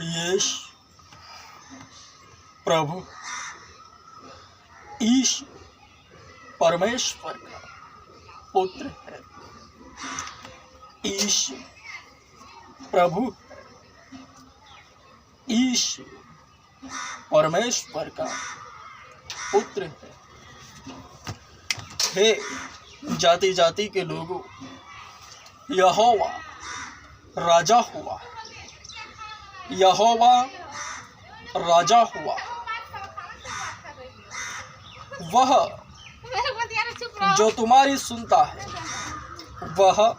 यीशु प्रभु ईश परमेश्वर का पुत्र है। ईश प्रभु ईश परमेश्वर का पुत्र है। हे जाति जाति के लोगों, यहोवा राजा हुआ, यहोवा राजा हुआ। वह जो तुम्हारी सुनता है, वह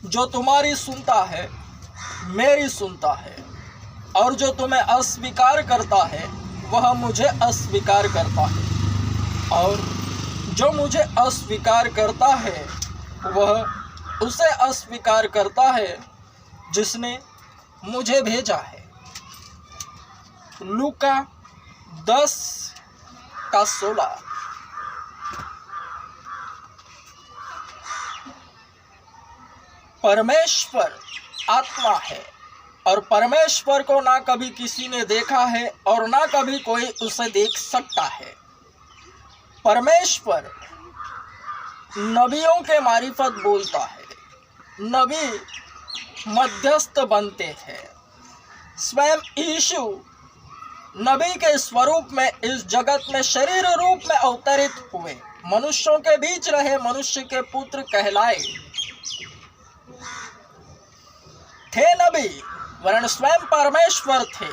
जो तुम्हारी सुनता है मेरी सुनता है, और जो तुम्हें अस्वीकार करता है वह मुझे अस्वीकार करता है, और जो मुझे अस्वीकार करता है वह उसे अस्वीकार करता है जिसने मुझे भेजा है। लूका 10:16। परमेश्वर आत्मा है और परमेश्वर को ना कभी किसी ने देखा है और ना कभी कोई उसे देख सकता है। परमेश्वर नबियों के मारिफत बोलता है, नबी मध्यस्थ बनते हैं। स्वयं यीशु नबी के स्वरूप में इस जगत में शरीर रूप में अवतरित हुए, मनुष्यों के बीच रहे, मनुष्य के पुत्र कहलाए। थे नबी वरन स्वयं परमेश्वर थे।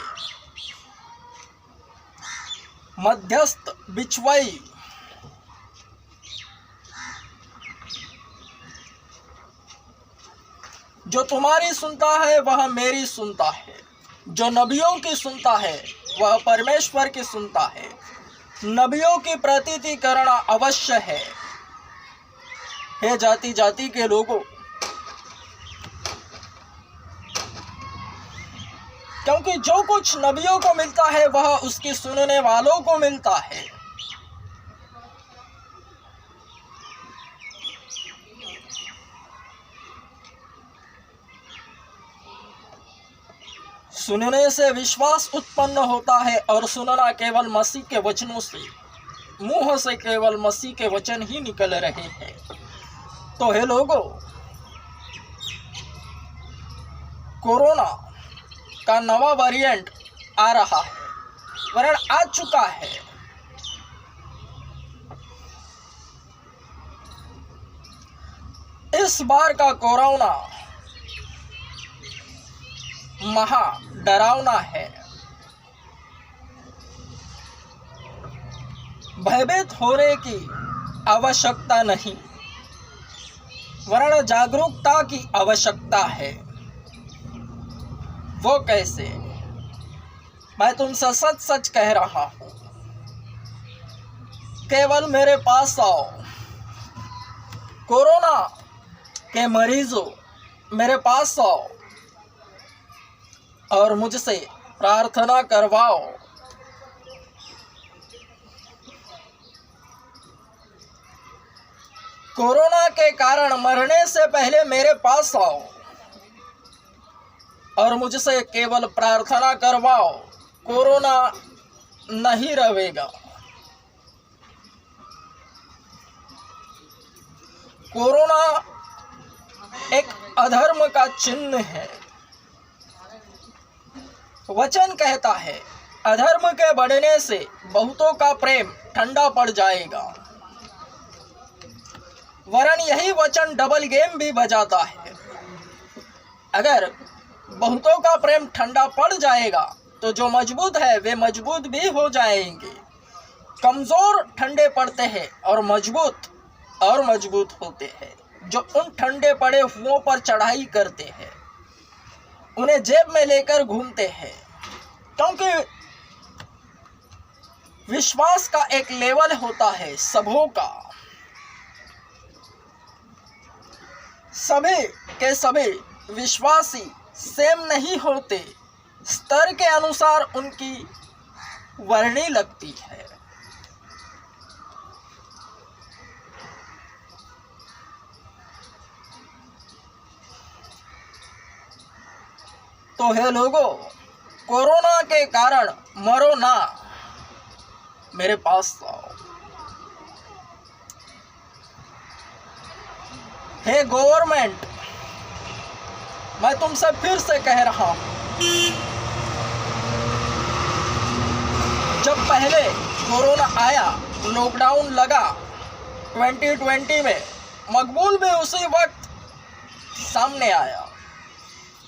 मध्यस्थ बिचवाई जो तुम्हारी सुनता है वह मेरी सुनता है, जो नबियों की सुनता है वह परमेश्वर की सुनता है। नबियों की प्रतीति करना अवश्य है। हे जाति जाति के लोगों, क्योंकि जो कुछ नबियों को मिलता है वह उसकी सुनने वालों को मिलता है। सुनने से विश्वास उत्पन्न होता है और सुनना केवल मसीह के वचनों से, मुंह से केवल मसीह के वचन ही निकल रहे हैं। तो हे लोगों, कोरोना का नवा वेरिएंट आ रहा है, वरन आ चुका है। इस बार का कोरोना महा डरावना है। भयभीत होने की आवश्यकता नहीं, वरन जागरूकता की आवश्यकता है। वो कैसे? मैं तुमसे सच सच कह रहा हूं, केवल मेरे पास आओ। कोरोना के मरीजों, मेरे पास आओ और मुझसे प्रार्थना करवाओ। कोरोना के कारण मरने से पहले मेरे पास आओ और मुझसे केवल प्रार्थना करवाओ। कोरोना नहीं रहेगा। कोरोना एक अधर्म का चिन्ह है। वचन कहता है, अधर्म के बढ़ने से बहुतों का प्रेम ठंडा पड़ जाएगा। वरन यही वचन डबल गेम भी बजाता है। अगर बहुतों का प्रेम ठंडा पड़ जाएगा तो जो मजबूत है वे मजबूत भी हो जाएंगे। कमजोर ठंडे पड़ते हैं और मजबूत होते हैं। जो उन ठंडे पड़े हुओं पर चढ़ाई करते हैं, उन्हें जेब में लेकर घूमते हैं, क्योंकि विश्वास का एक लेवल होता है सबों का। सभी के सभी विश्वासी सेम नहीं होते, स्तर के अनुसार उनकी वर्णी लगती है। तो हे लोगों, कोरोना के कारण मरो ना, मेरे पास आओ। हे गवर्नमेंट, मैं तुमसे फिर से कह रहा हूं, जब पहले कोरोना आया, लॉकडाउन लगा 2020 में, मकबूल भी उसी वक्त सामने आया।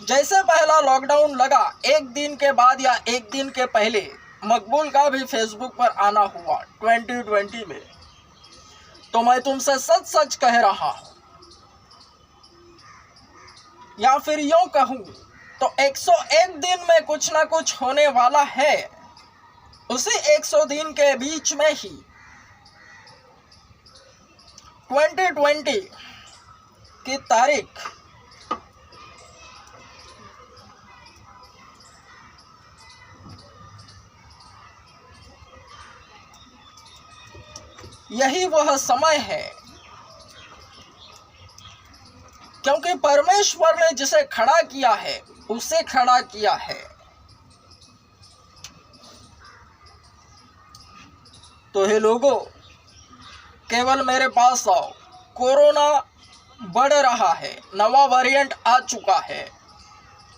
जैसे पहला लॉकडाउन लगा, एक दिन के बाद या एक दिन के पहले मकबूल का भी फेसबुक पर आना हुआ 2020 में। तो मैं तुमसे सच सच कह रहा हूं, या फिर यूं कहूं तो 101 दिन में कुछ ना कुछ होने वाला है। उसी 100 दिन के बीच में ही 2020 की तारीख यही वह समय है, क्योंकि परमेश्वर ने जिसे खड़ा किया है उसे खड़ा किया है। तो हे लोगों, केवल मेरे पास आओ। कोरोना बढ़ रहा है, नवा वेरिएंट आ चुका है,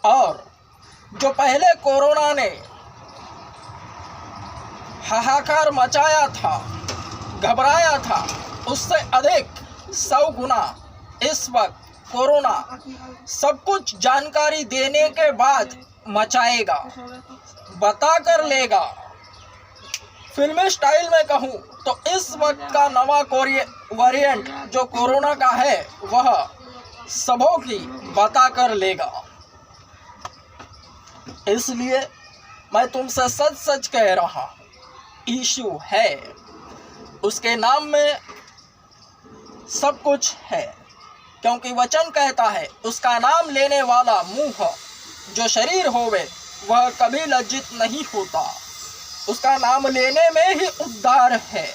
और जो पहले कोरोना ने हाहाकार मचाया था, घबराया था, उससे अधिक 100 गुना इस वक्त कोरोना सब कुछ जानकारी देने के बाद मचाएगा, बता कर लेगा। फिल्मी स्टाइल में कहूँ तो इस वक्त का नवा वेरिएंट जो कोरोना का है, वह सबों की बता कर लेगा। इसलिए मैं तुमसे सच सच कह रहा हूँ, यीशु है, उसके नाम में सब कुछ है, क्योंकि वचन कहता है, उसका नाम लेने वाला मुंह जो शरीर होवे वह कभी लज्जित नहीं होता। उसका नाम लेने में ही उद्धार है।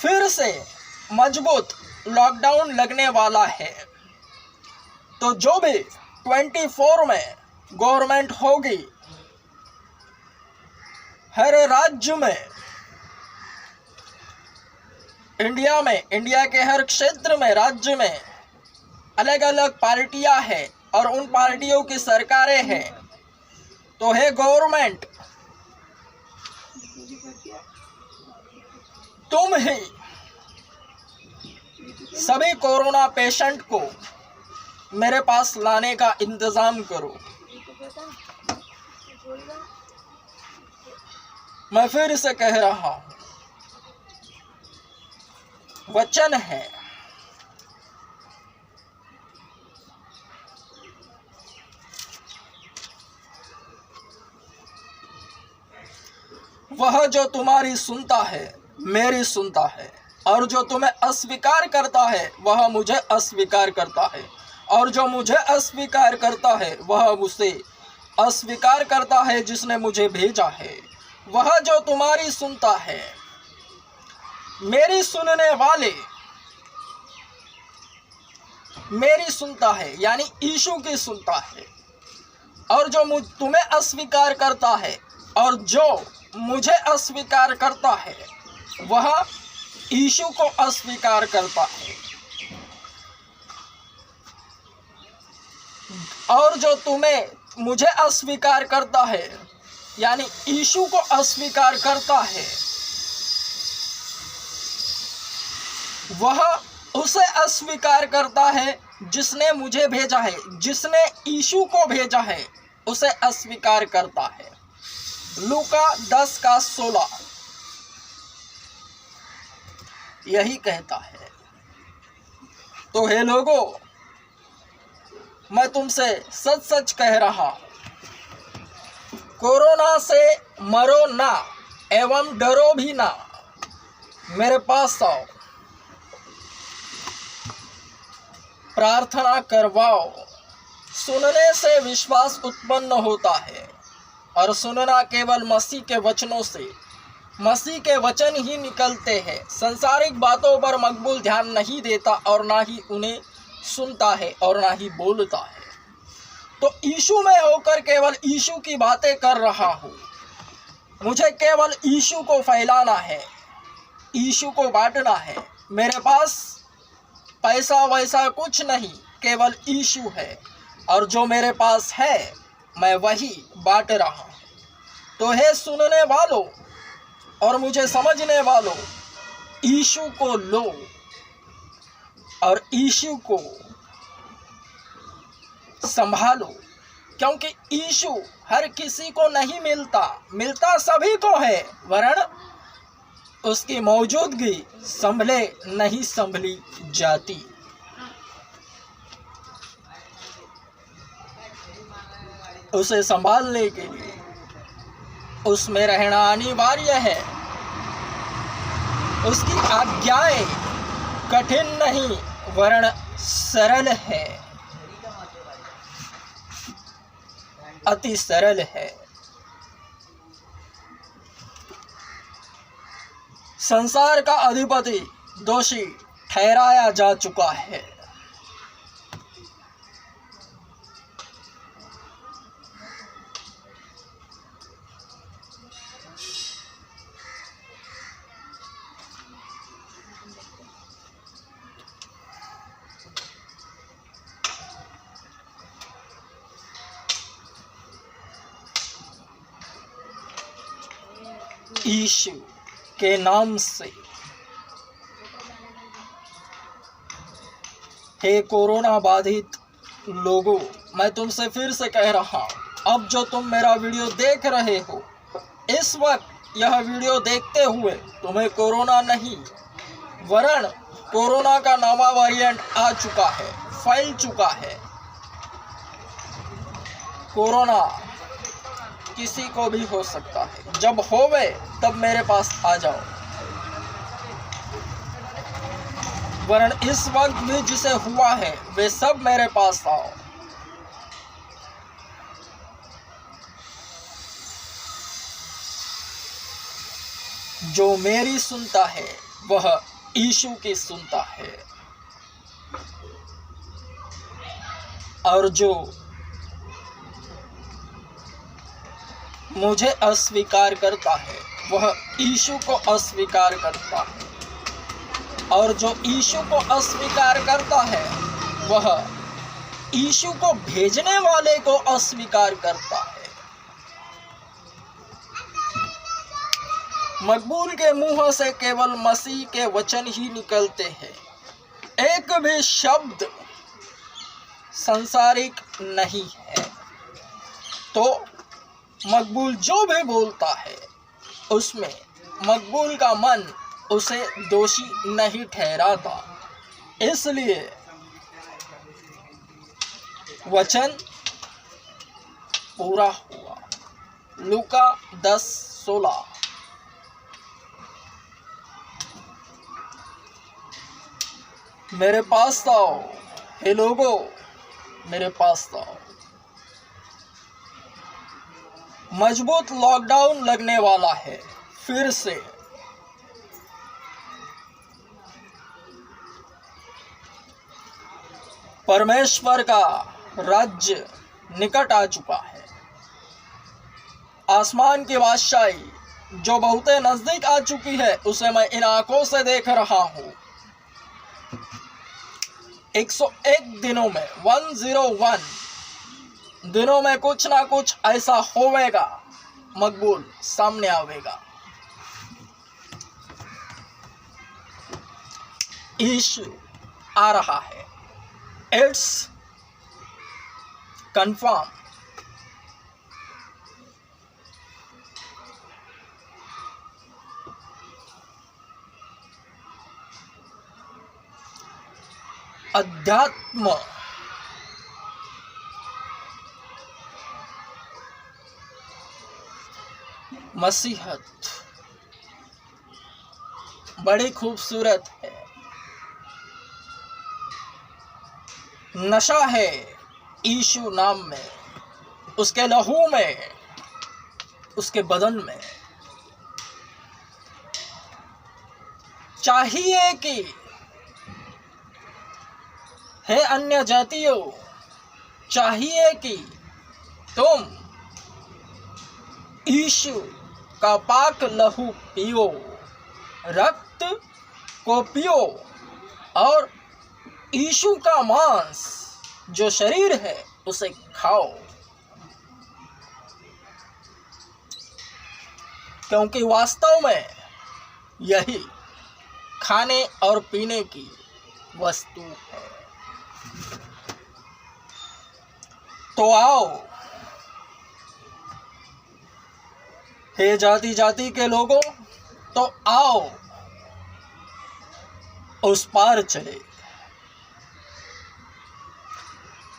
फिर से मजबूत लॉकडाउन लगने वाला है। तो जो भी 24 में गवर्नमेंट होगी, हर राज्य में, इंडिया के हर क्षेत्र में, राज्य में अलग अलग पार्टियां हैं और उन पार्टियों की सरकारें हैं। तो हे गवर्नमेंट, तुम ही सभी कोरोना पेशेंट को मेरे पास लाने का इंतजाम करो। मैं फिर से कह रहा हूं, वचन है, वह जो तुम्हारी सुनता है मेरी सुनता है, और जो तुम्हें अस्वीकार करता है वह मुझे अस्वीकार करता है, और जो मुझे अस्वीकार करता है वह मुझसे अस्वीकार करता है जिसने मुझे भेजा है। वह जो तुम्हारी सुनता है, मेरी सुनने वाले मेरी सुनता है, यानी यीशु की सुनता है, और जो तुम्हें अस्वीकार करता है और जो मुझे अस्वीकार करता है वह यीशु को अस्वीकार करता है, और जो मुझे अस्वीकार करता है यानी यीशु को अस्वीकार करता है, वह उसे अस्वीकार करता है जिसने मुझे भेजा है, जिसने यीशु को भेजा है उसे अस्वीकार करता है। लूका 10:16 यही कहता है। तो हे लोगों, मैं तुमसे सच सच कह रहा हूं, कोरोना से मरो ना एवं डरो भी ना, मेरे पास आओ, प्रार्थना करवाओ। सुनने से विश्वास उत्पन्न होता है, और सुनना केवल मसीह के वचनों से। मसीह के वचन ही निकलते हैं। संसारिक बातों पर मकबूल ध्यान नहीं देता और ना ही उन्हें सुनता है और ना ही बोलता है। तो यीशु में होकर केवल यीशु की बातें कर रहा हूँ। मुझे केवल यीशु को फैलाना है, यीशु को बांटना है। मेरे पास पैसा वैसा कुछ नहीं, केवल यीशु है, और जो मेरे पास है मैं वही बांट रहा हूँ। तो हे सुनने वालों और मुझे समझने वालों, यीशु को लो और यीशु को संभालो, क्योंकि यीशु हर किसी को नहीं मिलता सभी को है, वरन उसकी मौजूदगी संभले नहीं संभली जाती। उसे संभालने के लिए उसमें रहना अनिवार्य है। उसकी आज्ञाएं कठिन नहीं वरन सरल है, अति सरल है। संसार का अधिपति दोषी ठहराया जा चुका है। यीशु के नाम से हे कोरोना बाधित लोगों, मैं तुमसे फिर से कह रहा हूं, अब जो तुम मेरा वीडियो देख रहे हो, इस वक्त यह वीडियो देखते हुए तुम्हें कोरोना नहीं वरन कोरोना का नवा वेरिएंट आ चुका है, फैल चुका है। कोरोना किसी को भी हो सकता है। जब होवे तब मेरे पास आ जाओ, वरन इस वक्त भी जिसे हुआ है वे सब मेरे पास आओ। जो मेरी सुनता है वह यीशु की सुनता है, और जो मुझे अस्वीकार करता है वह यीशु को अस्वीकार करता है, और जो यीशु को अस्वीकार करता है वह यीशु को भेजने वाले को अस्वीकार करता है। मकबूल के मुंह से केवल मसीह के वचन ही निकलते हैं, एक भी शब्द सांसारिक नहीं है। तो मकबूल जो भी बोलता है उसमें मकबूल का मन उसे दोषी नहीं ठहराता। इसलिए वचन पूरा हुआ। लूका 10:16। मेरे पास आओ, हे लोगों, मेरे पास आओ। मजबूत लॉकडाउन लगने वाला है फिर से। परमेश्वर का राज्य निकट आ चुका है। आसमान की बादशाही जो बहुत नजदीक आ चुकी है उसे मैं इन आंखों से देख रहा हूं। 101 दिनों में 101 दिनों में कुछ ना कुछ ऐसा होवेगा, मकबूल सामने आवेगा। यीशु आ रहा है, इट्स कंफर्म। अध्यात्म मसीहत बड़ी खूबसूरत है। नशा है यीशु नाम में, उसके लहू में, उसके बदन में। चाहिए कि हे अन्य जातियों, चाहिए कि तुम यीशु का पाक लहू पियो, रक्त को पियो और यीशु का मांस जो शरीर है उसे खाओ, क्योंकि वास्तव में यही खाने और पीने की वस्तु है। तो आओ, हे जाति जाति के लोगों, तो आओ उस पार चले,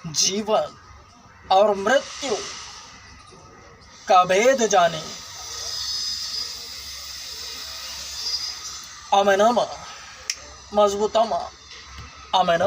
जीवन और मृत्यु का भेद जाने। आमेन, मजबूतमा, आमेन।